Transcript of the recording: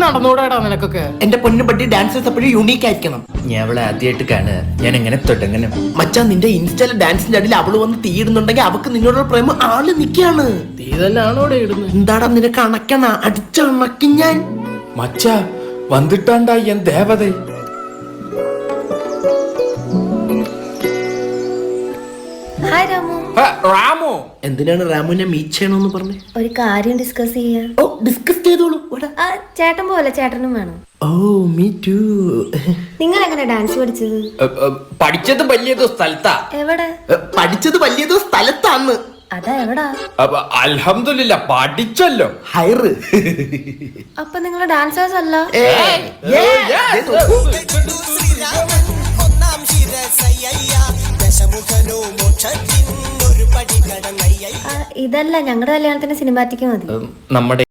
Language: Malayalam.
നടന്നൂടാടാ നിനക്കൊക്കെ. എന്റെ പൊന്നു പട്ടി ഡാൻസേഴ്സ് എപ്പോഴും യൂണീക്ക് ആയിരിക്കണം. ഞാൻ അവളെ ആദ്യമായിട്ട് കാണുക, ഞാൻ എങ്ങനെ തുടങ്ങണം? മച്ചാ നിന്റെ ഇൻസ്റ്റയിലെ ഡാൻസിന്റെ അടിയിൽ അവള് വന്ന് തീയിടുന്നുണ്ടെങ്കിൽ അവക്ക് നിന്നോടുള്ള പ്രേമം ആള് നിക്കാണ്. തീ തന്നെയാണോ ഇവിടെ ഇടുന്നത്? എന്താടാ നിനക്ക് അണക്കണ അടിച്ചണക്കി ഞാൻ. മച്ചാ വന്നിട്ടാണ്ടാ എൻ ദേവത. ഹായ് രാമു. റാമോ, എന്തിനാണ് റാമുവിനെ മീറ്റ് ചെയ്യണമെന്ന് പറഞ്ഞേ? ഒരു കാര്യം ഡിസ്കസ് ചെയ്യാൻ. ഓ ഡിസ്കസ് ചെയ്തോളൂ. ആ ചേട്ടൻ പോലെ ചേട്ടനും വേണം. Oh me to. നിങ്ങൾ എങ്ങനെ ഡാൻസ് പഠിച്ചത്? പഠിച്ചത് വലിയതോ സ്ഥലത്താ. എവിടെ? പഠിച്ചത് വലിയതോ സ്ഥലത്താന്ന്. അതാ എവിടാ? അൽഹംദുലില്ലാ പഠിച്ചല്ലോ. ഹൈറ്. അപ്പൊ നിങ്ങൾ ഡാൻസേഴ്സ് അല്ല? ഇതല്ല, ഞങ്ങളുടെ കല്യാണത്തിന് സിനിമാറ്റിക് മതി. നമ്മുടെ